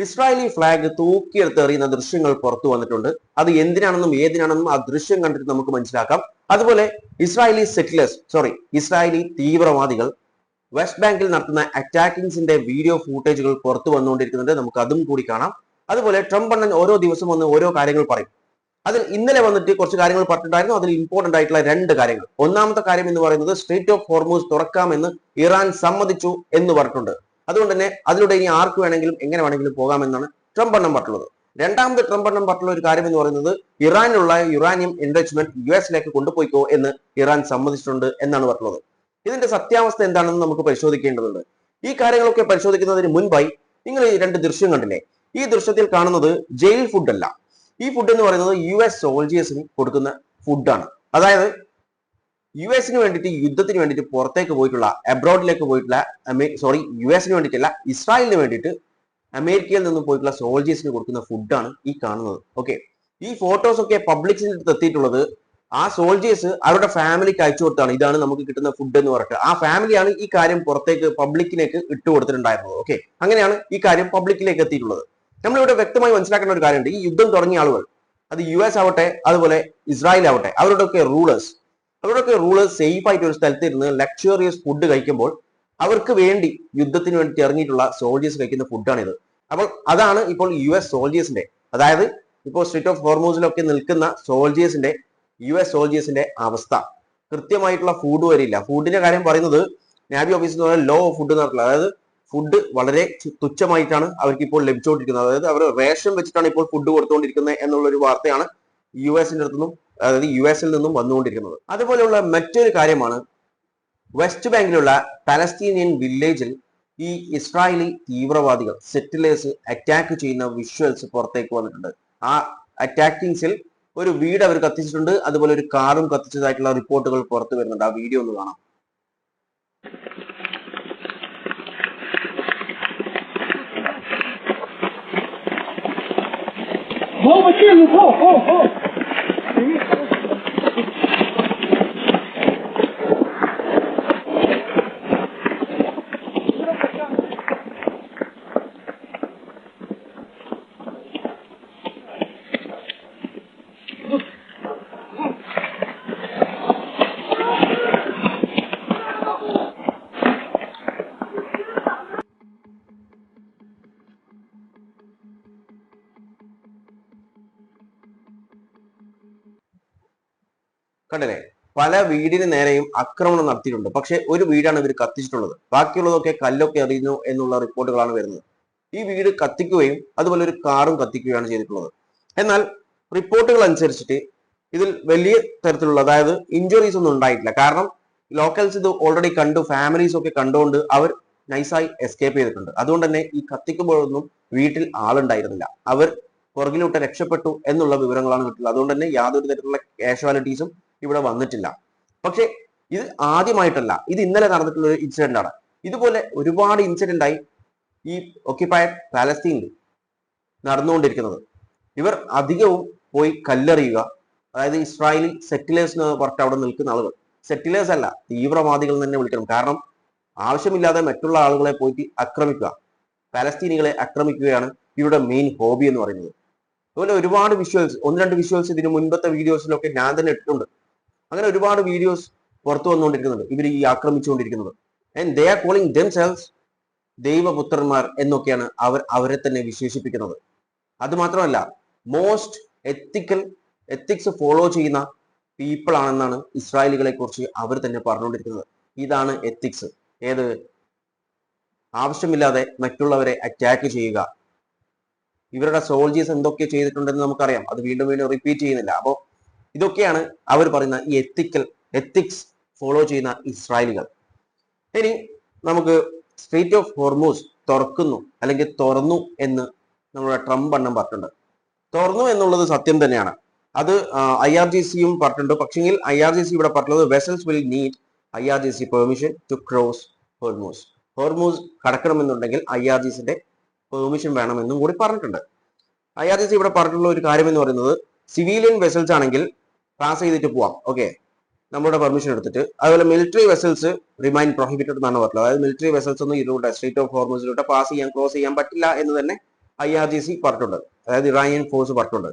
Israeli flag തൂക്കിയെടുത്ത് എറിയുന്ന ദൃശ്യങ്ങൾ പുറത്തു വന്നിട്ടുണ്ട്. അത് എന്തിനാണെന്നും ഏതിനാണെന്നും ആ ദൃശ്യം കണ്ടിട്ട് നമുക്ക് മനസ്സിലാക്കാം. അതുപോലെ ഇസ്രായേലി തീവ്രവാദികൾ വെസ്റ്റ് ബാങ്കിൽ നടത്തുന്ന അറ്റാക്കിങ്സിന്റെ വീഡിയോ ഫൂട്ടേജുകൾ പുറത്തു വന്നുകൊണ്ടിരിക്കുന്നുണ്ട്. നമുക്ക് അതും കൂടി കാണാം. അതുപോലെ ട്രംപ് അണ്ണൻ ഓരോ ദിവസം വന്ന് ഓരോ കാര്യങ്ങൾ പറയും. അതിൽ ഇന്നലെ വന്നിട്ട് കുറച്ച് കാര്യങ്ങൾ പറഞ്ഞിട്ടുണ്ടായിരുന്നു. അതിൽ ഇമ്പോർട്ടന്റ് ആയിട്ടുള്ള 2 കാര്യങ്ങൾ. ഒന്നാമത്തെ കാര്യം എന്ന് പറയുന്നത് സ്ട്രേറ്റ് ഓഫ് ഹോർമൂസ് തുറക്കാമെന്ന് ഇറാൻ സമ്മതിച്ചു എന്ന് പറഞ്ഞിട്ടുണ്ട്. അതുകൊണ്ട് തന്നെ അതിലൂടെ ഇനി ആർക്ക് വേണമെങ്കിലും എങ്ങനെ വേണമെങ്കിലും പോകാമെന്നാണ് ട്രംപ് എണ്ണം പറഞ്ഞിട്ടുള്ളത്. രണ്ടാമത് ട്രംപ് എണ്ണം പറഞ്ഞിട്ടുള്ള ഒരു കാര്യം എന്ന് പറയുന്നത് ഇറാനിലുള്ള യുറാനിയം എൻറിച്ച്മെന്റ് US കൊണ്ടുപോയിക്കോ എന്ന് ഇറാൻ സമ്മതിച്ചിട്ടുണ്ട് എന്നാണ് പറഞ്ഞിട്ടുള്ളത്. ഇതിന്റെ സത്യാവസ്ഥ എന്താണെന്ന് നമുക്ക് പരിശോധിക്കേണ്ടതുണ്ട്. ഈ കാര്യങ്ങളൊക്കെ പരിശോധിക്കുന്നതിന് മുൻപായി നിങ്ങൾ ഈ 2 ദൃശ്യം കണ്ടില്ലേ? ഈ ദൃശ്യത്തിൽ കാണുന്നത് ജയിൽ ഫുഡ് അല്ല. ഈ ഫുഡ് എന്ന് പറയുന്നത് US സോൾജിയേഴ്സിന് കൊടുക്കുന്ന ഫുഡാണ്. അതായത് US വേണ്ടിയിട്ട് യുദ്ധത്തിന് വേണ്ടിയിട്ട് പുറത്തേക്ക് പോയിട്ടുള്ള അബ്രോഡിലേക്ക് പോയിട്ടുള്ള US വേണ്ടിയിട്ടല്ല, ഇസ്രായേലിന് വേണ്ടിയിട്ട് അമേരിക്കയിൽ നിന്ന് പോയിട്ടുള്ള സോൾജിയേഴ്സിന് കൊടുക്കുന്ന ഫുഡാണ് ഈ കാണുന്നത്. ഓക്കെ, ഈ ഫോട്ടോസ് ഒക്കെ പബ്ലിക്സിന്റെ അടുത്ത് എത്തിയിട്ടുള്ളത് ആ സോൾജിയേഴ്സ് അവരുടെ ഫാമിലിക്ക് അയച്ചു കൊടുത്താണ്. ഇതാണ് നമുക്ക് കിട്ടുന്ന ഫുഡ് എന്ന് പറഞ്ഞിട്ട് ആ ഫാമിലിയാണ് ഈ കാര്യം പുറത്തേക്ക് പബ്ലിക്കിലേക്ക് ഇട്ട് കൊടുത്തിട്ടുണ്ടായിരുന്നത്. ഓക്കെ, അങ്ങനെയാണ് ഈ കാര്യം പബ്ലിക്കിലേക്ക് എത്തിയിട്ടുള്ളത്. നമ്മളിവിടെ വ്യക്തമായി മനസ്സിലാക്കേണ്ട ഒരു കാര്യമുണ്ട്. ഈ യുദ്ധം തുടങ്ങിയ ആളുകൾ, അത് US ആവട്ടെ അതുപോലെ ഇസ്രായേൽ ആവട്ടെ, അവരുടെയൊക്കെ റൂളേഴ്സ് സേഫ് ആയിട്ട് ഒരു സ്ഥലത്ത് ഇരുന്ന് ലക്ഷറിയസ് ഫുഡ് കഴിക്കുമ്പോൾ അവർക്ക് വേണ്ടി യുദ്ധത്തിന് വേണ്ടി ഇറങ്ങിയിട്ടുള്ള സോൾജിയേഴ്സ് കഴിക്കുന്ന ഫുഡാണിത്. അപ്പോൾ അതാണ് ഇപ്പോൾ US സോൾജിയേഴ്സിന്റെ, അതായത് ഇപ്പോൾ സ്ട്രേറ്റ് ഓഫ് ഹോർമൂസിലൊക്കെ നിൽക്കുന്ന US സോൾജിയേഴ്സിന്റെ അവസ്ഥ. കൃത്യമായിട്ടുള്ള ഫുഡ് വരില്ല. ഫുഡിന്റെ കാര്യം പറയുന്നത് നാവി ഓഫീസിൽ നിന്ന് ലോ ഓഫ് ഫുഡ് നടത്തില്ല. അതായത് ഫുഡ് വളരെ തുച്ഛമായിട്ടാണ് അവർക്ക് ഇപ്പോൾ ലഭിച്ചുകൊണ്ടിരിക്കുന്നത്. അതായത് അവർ റേഷൻ വെച്ചിട്ടാണ് ഇപ്പോൾ ഫുഡ് കൊടുത്തുകൊണ്ടിരിക്കുന്നത് എന്നുള്ളൊരു വാർത്തയാണ് US-ൽ നിന്നും വന്നുകൊണ്ടിരിക്കുന്നത്. അതുപോലെയുള്ള മറ്റൊരു കാര്യമാണ് വെസ്റ്റ് ബാങ്കിലുള്ള പലസ്തീനിയൻ വില്ലേജിൽ ഈ ഇസ്രായേലി തീവ്രവാദികൾ സെറ്റിലേഴ്സ് അറ്റാക്ക് ചെയ്യുന്ന വിഷ്വൽസ് പുറത്തേക്ക് വന്നിട്ടുണ്ട്. ആ അറ്റാക്കിങ്സിൽ ഒരു വീട് അവർ കത്തിച്ചിട്ടുണ്ട്. അതുപോലെ ഒരു കാറും കത്തിച്ചതായിട്ടുള്ള റിപ്പോർട്ടുകൾ പുറത്തു വരുന്നുണ്ട്. ആ വീഡിയോ ഒന്ന് കാണാം. കണ്ടില്ലേ? പല വീടിന് നേരെയും ആക്രമണം നടത്തിയിട്ടുണ്ട്. പക്ഷെ ഒരു വീടാണ് ഇവർ കത്തിച്ചിട്ടുള്ളത്. ബാക്കിയുള്ളതൊക്കെ കല്ലൊക്കെ എറിയുന്നു എന്നുള്ള റിപ്പോർട്ടുകളാണ് വരുന്നത്. ഈ വീട് കത്തിക്കുകയും അതുപോലെ ഒരു കാറും കത്തിക്കുകയാണ് ചെയ്തിട്ടുള്ളത്. എന്നാൽ റിപ്പോർട്ടുകൾ അനുസരിച്ചിട്ട് ഇതിൽ വലിയ തരത്തിലുള്ള, അതായത് ഇഞ്ചുറീസ് ഒന്നും ഉണ്ടായിട്ടില്ല. കാരണം ലോക്കൽസ് ഇത് ഓൾറെഡി കണ്ടു, ഫാമിലീസ് ഒക്കെ കണ്ടുകൊണ്ട് അവർ നൈസായി എസ്കേപ്പ് ചെയ്തിട്ടുണ്ട്. അതുകൊണ്ട് തന്നെ ഈ കത്തിക്കുമ്പോഴൊന്നും വീട്ടിൽ ആളുണ്ടായിരുന്നില്ല. അവർ പുറകിലോട്ട് രക്ഷപ്പെട്ടു എന്നുള്ള വിവരങ്ങളാണ് കിട്ടുന്നത്. അതുകൊണ്ട് തന്നെ യാതൊരു തരത്തിലുള്ള കാഷ്വാലിറ്റീസും ഇവിടെ വന്നിട്ടില്ല. പക്ഷെ ഇത് ആദ്യമായിട്ടല്ല, ഇത് ഇന്നലെ നടന്നിട്ടുള്ള ഒരു ഇൻസിഡന്റ് ആണ്. ഇതുപോലെ ഒരുപാട് ഇൻസിഡന്റ് ആയി ഈ ഒക്യുപ്പൈഡ് പാലസ്തീനിൽ നടന്നുകൊണ്ടിരിക്കുന്നത്. ഇവർ അധികവും പോയി കല്ലെറിയുക, അതായത് ഇസ്രായേലി സെറ്റിലേഴ്സ് എന്ന് പറഞ്ഞിട്ട് അവിടെ നിൽക്കുന്ന ആളുകൾ, സെറ്റിലേഴ്സ് അല്ല, തീവ്രവാദികൾ തന്നെ വിളിക്കണം. കാരണം ആവശ്യമില്ലാതെ മറ്റുള്ള ആളുകളെ പോയിട്ട് ആക്രമിക്കുക, പാലസ്തീനികളെ ആക്രമിക്കുകയാണ് ഇവരുടെ മെയിൻ ഹോബി എന്ന് പറയുന്നത്. അതുപോലെ ഒരുപാട് വിഷ്വൽസ്, 1-2 വിഷ്വൽസ് ഇതിന് മുൻപത്തെ വീഡിയോസിലൊക്കെ ഞാൻ തന്നെ ഇട്ടിട്ടുണ്ട്. അങ്ങനെ ഒരുപാട് വീഡിയോസ് പുറത്തു വന്നുകൊണ്ടിരിക്കുന്നുണ്ട് ഇവർ ഈ ആക്രമിച്ചുകൊണ്ടിരിക്കുന്നത്. ആൻഡ് ദേ ആർ കോളിംഗ് ദെംസെൽവ്സ് ദൈവപുത്രന്മാർ എന്നൊക്കെയാണ് അവരെ തന്നെ വിശേഷിപ്പിക്കുന്നത്. അത് മാത്രമല്ല, മോസ്റ്റ് എത്തിക്സ് ഫോളോ ചെയ്യുന്ന പീപ്പിൾ ആണെന്നാണ് ഇസ്രായേലികളെ കുറിച്ച് അവർ തന്നെ പറഞ്ഞുകൊണ്ടിരിക്കുന്നത്. ഇതാണ് എത്തിക്സ്. ഏത്? ആവശ്യമില്ലാതെ മറ്റുള്ളവരെ അറ്റാക്ക് ചെയ്യുക. ഇവരുടെ സോൾജിയേഴ്സ് എന്തൊക്കെ ചെയ്തിട്ടുണ്ടെന്ന് നമുക്കറിയാം. അത് വീണ്ടും റിപ്പീറ്റ് ചെയ്യുന്നില്ല. അപ്പോൾ ഇതൊക്കെയാണ് അവർ പറയുന്ന ഈ എത്തിക്സ് ഫോളോ ചെയ്യുന്ന ഇസ്രായേലികൾ. ഇനി നമുക്ക് സ്ട്രേറ്റ് ഓഫ് ഹോർമൂസ് തുറക്കുന്നു അല്ലെങ്കിൽ തുറന്നു എന്ന് നമ്മുടെ ട്രംപ് അണ്ണം പറഞ്ഞിട്ടുണ്ട്. തുറന്നു എന്നുള്ളത് സത്യം തന്നെയാണ്. അത് IRGCയും പറഞ്ഞിട്ടുണ്ട്. പക്ഷെങ്കിൽ IRGC ഇവിടെ പറഞ്ഞത് vessels will need IRGC permission to cross Hormuz കടക്കണമെന്നുണ്ടെങ്കിൽ IRGCന്റെ പെർമിഷൻ വേണമെന്നും കൂടി പറഞ്ഞിട്ടുണ്ട്. IRGC ഇവിടെ പറഞ്ഞിട്ടുള്ള ഒരു കാര്യം എന്ന് പറയുന്നത് സിവിലിയൻ വെസൽസ് ആണെങ്കിൽ പാസ് ചെയ്തിട്ട് പോവാം, ഓക്കെ, നമ്മുടെ പെർമിഷൻ എടുത്തിട്ട്. അതുപോലെ മിലിറ്ററി വെസൽസ് റിമൈൻ പ്രൊഹിബിറ്റഡ് എന്നാണ് പറഞ്ഞത്. അതായത് മിലിറ്ററി വെസൽസ് ഒന്നും ഇതിലൂടെ സ്ട്രേറ്റ് ഓഫ് ഹോർമൂസിലൂടെ ക്രോസ് ചെയ്യാൻ പറ്റില്ല എന്ന് തന്നെ IRGC പറഞ്ഞിട്ടുണ്ട്, അതായത് ഇറാനിയൻ ഫോഴ്സ് പറഞ്ഞിട്ടുണ്ട്.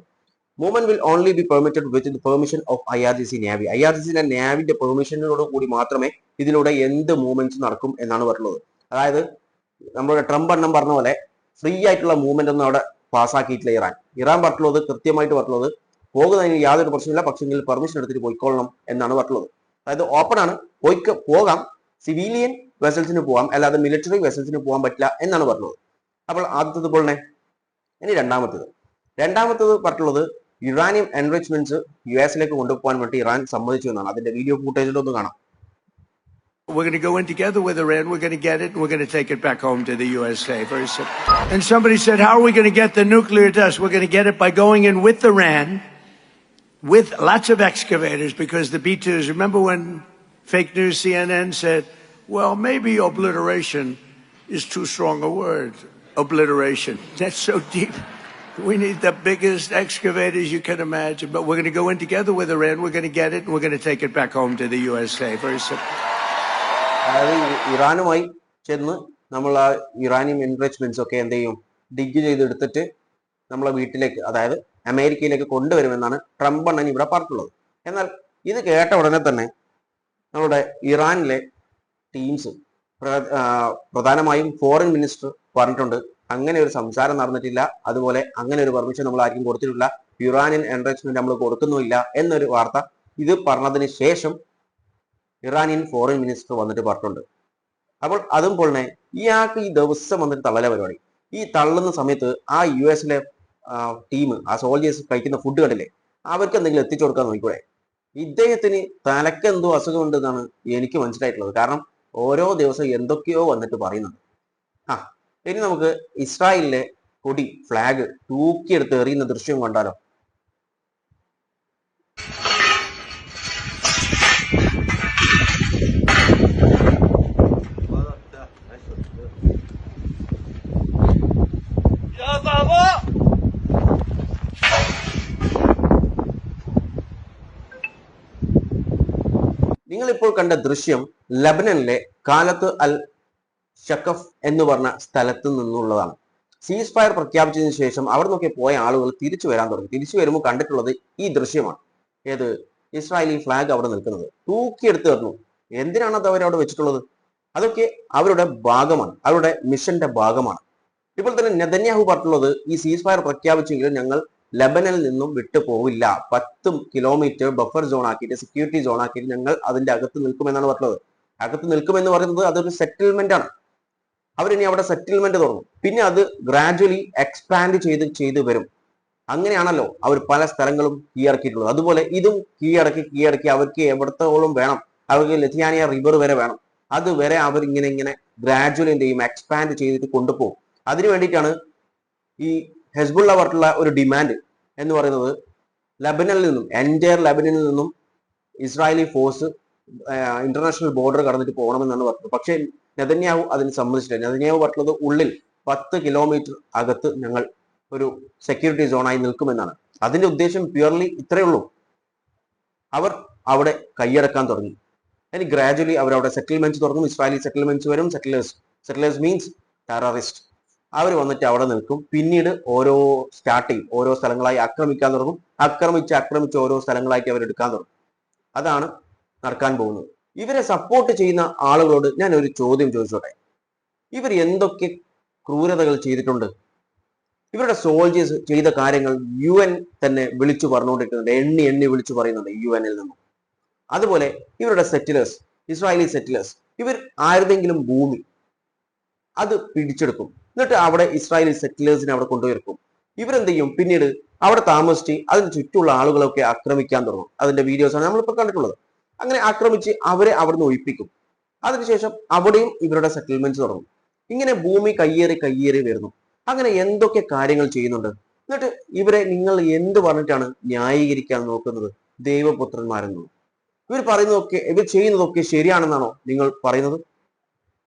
Movement will only be permitted with the permission of IRGC navy. IRGCയുടെ നേവിന്റെ പെർമിഷനോട് കൂടി മാത്രമേ ഇതിലൂടെ എന്ത് മൂവ്മെന്റ്സ് നടക്കും എന്നാണ് പറഞ്ഞത്. അതായത് നമ്മുടെ ട്രംപ് എണ്ണം പറഞ്ഞ പോലെ ഫ്രീ ആയിട്ടുള്ള മൂവ്മെന്റ് ഒന്നും അവിടെ പാസ്സാക്കിയിട്ടില്ല ഇറാൻ പറഞ്ഞിട്ടുള്ളത്, കൃത്യമായിട്ട് പറഞ്ഞിട്ടുള്ളത് പോകുന്നതിന് യാതൊരു പ്രശ്നമില്ല, പക്ഷെങ്കിൽ പെർമിഷൻ എടുത്തിട്ട് പോയിക്കൊള്ളണം എന്നാണ് പറഞ്ഞിട്ടുള്ളത്. അതായത് ഓപ്പൺ ആണ്, പോകാം, സിവിലിയൻ വെസൽസിന് പോകാം, അല്ലാതെ മിലിറ്ററി വെസൽസിന് പോകാൻ പറ്റില്ല എന്നാണ് പറഞ്ഞത്. അപ്പോൾ ആദ്യത്തത് പോലെ തന്നെ ഇനി രണ്ടാമത്തത് പറഞ്ഞിട്ടുള്ളത് ഇറാനിയം എൻറിച്ച്മെന്റ്സ് US കൊണ്ടുപോകാൻ വേണ്ടി ഇറാൻ സമ്മതിച്ചു എന്നാണ്. അതിന്റെ വീഡിയോ ഫൂട്ടേജിലൊന്നും കാണാം. We're going to go in together with Iran. We're going to get it, and we're going to take it back home to the USA. Very simple. And somebody said, how are we going to get the nuclear test? We're going to get it by going in with Iran, with lots of excavators, because the B-2s, remember when fake news CNN said, well, maybe obliteration is too strong a word. Obliteration. That's so deep. We need the biggest excavators you can imagine. But we're going to go in together with Iran. We're going to get it, and we're going to take it back home to the USA. Very simple. അതായത് ഇറാനുമായി ചെന്ന് നമ്മൾ ആ ഇറാനിയം എൻറിച്ച്മെന്റ്സ് ഒക്കെ എന്ത് ചെയ്യും, dig ചെയ്തെടുത്തിട്ട് നമ്മളെ വീട്ടിലേക്ക്, അതായത് അമേരിക്കയിലേക്ക് കൊണ്ടുവരുമെന്നാണ് ട്രംപ് അണ്ണൻ ഇവിടെ പറഞ്ഞിട്ടുള്ളത്. എന്നാൽ ഇത് കേട്ട ഉടനെ തന്നെ നമ്മുടെ ഇറാനിലെ ടീംസ്, പ്രധാനമായും ഫോറിൻ മിനിസ്റ്റർ പറഞ്ഞിട്ടുണ്ട് അങ്ങനെ ഒരു സംസാരം നടന്നിട്ടില്ല, അതുപോലെ അങ്ങനെ ഒരു പെർമിഷൻ നമ്മൾ ആർക്കും കൊടുത്തിട്ടില്ല, ഇറാനിയൻ എൻറിച്ച്മെന്റ് നമ്മൾ കൊടുക്കുന്നുമില്ല എന്നൊരു വാർത്ത ഇത് പറഞ്ഞതിന് ശേഷം ഇറാനിയൻ ഫോറിൻ മിനിസ്റ്റർ വന്നിട്ട് പറഞ്ഞിട്ടുണ്ട്. അപ്പോൾ അതും പോലെ ഇയാൾക്ക് ഈ ദിവസം വന്നിട്ട് തള്ളല പരിപാടി. ഈ തള്ളുന്ന സമയത്ത് ആ US ടീം, ആ സോൾജേഴ്സ് കഴിക്കുന്ന ഫുഡ് കണ്ടില്ലേ, അവർക്ക് എന്തെങ്കിലും എത്തിച്ചു കൊടുക്കാൻ നോക്കിക്കൂടെ? ഇദ്ദേഹത്തിന് തലക്ക് എന്തോ അസുഖമുണ്ട് എന്നാണ് എനിക്ക് മനസ്സിലായിട്ടുള്ളത്. കാരണം ഓരോ ദിവസം എന്തൊക്കെയോ വന്നിട്ട് പറയുന്നുണ്ട്. ഇനി നമുക്ക് ഇസ്രായേലിലെ കൊടി, ഫ്ലാഗ് തൂക്കിയെടുത്ത് എറിയുന്ന ദൃശ്യം കണ്ടാലോ? നിങ്ങളിപ്പോൾ കണ്ട ദൃശ്യം ലബനനിലെ കാലത്ത് അൽ ഷക്കഫ് എന്ന് പറഞ്ഞ സ്ഥലത്ത് നിന്നുള്ളതാണ്. സീസ് ഫയർ പ്രഖ്യാപിച്ചതിന് ശേഷം അവിടെ നിന്നൊക്കെ പോയ ആളുകൾ തിരിച്ചു വരാൻ തുടങ്ങി. തിരിച്ചു വരുമ്പോൾ കണ്ടിട്ടുള്ളത് ഈ ദൃശ്യമാണ്. ഏത്? ഇസ്രായേലി ഫ്ലാഗ് അവിടെ നിൽക്കുന്നത് തൂക്കിയെടുത്ത് എറിഞ്ഞു. എന്തിനാണ് അത് അവരവിടെ വെച്ചിട്ടുള്ളത്? അതൊക്കെ അവരുടെ ഭാഗമാണ്, അവരുടെ മിഷന്റെ ഭാഗമാണ്. ഇപ്പോൾ തന്നെ നെതന്യാഹു പറഞ്ഞിട്ടുള്ളത് ഈ സീസ് ഫയർ പ്രഖ്യാപിച്ചെങ്കിലും ഞങ്ങൾ ലബനനിൽ നിന്നും വിട്ടു പോവില്ല, 10 കിലോമീറ്റർ ബഫർ സോൺ ആക്കിയിട്ട്, സെക്യൂരിറ്റി സോൺ ആക്കിയിട്ട് ഞങ്ങൾ അതിന്റെ അകത്ത് നിൽക്കുമെന്നാണ് പറഞ്ഞത്. അകത്ത് നിൽക്കുമെന്ന് പറയുന്നത് അതൊരു സെറ്റിൽമെന്റ് ആണ്. അവരിനി അവിടെ സെറ്റിൽമെന്റ് തുടങ്ങും, പിന്നെ അത് ഗ്രാജുവലി എക്സ്പാൻഡ് ചെയ്ത് വരും. അങ്ങനെയാണല്ലോ അവർ പല സ്ഥലങ്ങളും കീഴടക്കിയിട്ടുള്ളത്. അതുപോലെ ഇതും കീഴടക്കി അവർക്ക് എവിടത്തോളം വേണം, അവർക്ക് ലത്തിയാനിയ റിവർ വരെ വേണം, അതുവരെ അവർ ഇങ്ങനെ ഗ്രാജുവലി എന്ത് ചെയ്യും, എക്സ്പാൻഡ് ചെയ്തിട്ട് കൊണ്ടുപോകും. അതിനു വേണ്ടിയിട്ടാണ് ഈ ഹെസ്ബുള്ള പറഞ്ഞിട്ടുള്ള ഒരു ഡിമാൻഡ് എന്ന് പറയുന്നത് ലബനനിൽ നിന്നും, എൻറ്റയർ ലബനനിൽ നിന്നും ഇസ്രായേലി ഫോഴ്സ് ഇന്റർനാഷണൽ ബോർഡർ കടന്നിട്ട് പോകണമെന്നാണ് പറഞ്ഞത്. പക്ഷേ നെതന്യാഹു അതിന് സമ്മതിച്ചില്ല. നെതന്യാഹു പറഞ്ഞത് ഉള്ളിൽ 10 കിലോമീറ്റർ അകത്ത് ഞങ്ങൾ ഒരു സെക്യൂരിറ്റി സോണായി നിൽക്കുമെന്നാണ്. അതിന്റെ ഉദ്ദേശം പ്യുവർലി ഇത്രയേ ഉള്ളൂ. അവർ അവിടെ കൈയടക്കാൻ തുടങ്ങി. ഇനി ഗ്രാജുവലി അവരവിടെ സെറ്റിൽമെന്റ്സ് തുടങ്ങും. ഇസ്രായേലി സെറ്റിൽമെന്റ്സ് വരും. Settlers means terrorist. അവർ വന്നിട്ട് അവിടെ നിൽക്കും. പിന്നീട് ഓരോ സ്ഥലങ്ങളായി ആക്രമിക്കാൻ തുടങ്ങും. ആക്രമിച്ച് ഓരോ സ്ഥലങ്ങളായിട്ട് അവർ എടുക്കാൻ തുടങ്ങും. അതാണ് നടക്കാൻ പോകുന്നത്. ഇവരെ സപ്പോർട്ട് ചെയ്യുന്ന ആളുകളോട് ഞാൻ ഒരു ചോദ്യം ചോദിച്ചോട്ടെ. ഇവർ എന്തൊക്കെ ക്രൂരതകൾ ചെയ്തിട്ടുണ്ട്? ഇവരുടെ സോൾജേഴ്സ് ചെയ്ത കാര്യങ്ങൾ UN തന്നെ വിളിച്ചു പറഞ്ഞുകൊണ്ടിരിക്കുന്നുണ്ട്, എണ്ണി വിളിച്ചു പറയുന്നുണ്ട് UN-ൽ നിന്നും. അതുപോലെ ഇവരുടെ സെറ്റിലേഴ്സ്, ഇസ്രായേലി സെറ്റിലേഴ്സ്, ഇവർ ആരുടെങ്കിലും ഭൂമി അത് പിടിച്ചെടുക്കും. എന്നിട്ട് അവിടെ ഇസ്രായേലി സെറ്റിലേഴ്സിനെ അവിടെ കൊണ്ടുവരും. ഇവരെന്ത് ചെയ്യും? പിന്നീട് അവിടെ താമസിച്ച് അതിന് ചുറ്റുമുള്ള ആളുകളൊക്കെ ആക്രമിക്കാൻ തുടങ്ങും. അതിന്റെ വീഡിയോസാണ് നമ്മളിപ്പോൾ കണ്ടിട്ടുള്ളത്. അങ്ങനെ ആക്രമിച്ച് അവരെ അവിടുന്ന് ഒഴിപ്പിക്കും. അതിനുശേഷം അവിടെയും ഇവരുടെ സെറ്റിൽമെന്റ്സ് തുടങ്ങും. ഇങ്ങനെ ഭൂമി കയ്യേറി വരുന്നു. അങ്ങനെ എന്തൊക്കെ കാര്യങ്ങൾ ചെയ്യുന്നുണ്ട്. എന്നിട്ട് ഇവരെ നിങ്ങൾ എന്ത് പറഞ്ഞിട്ടാണ് ന്യായീകരിക്കാൻ നോക്കുന്നത്? ദൈവപുത്രന്മാരെന്നു ഇവർ പറയുന്നതൊക്കെ, ഇവർ ചെയ്യുന്നതൊക്കെ ശരിയാണെന്നാണോ നിങ്ങൾ പറയുന്നത്?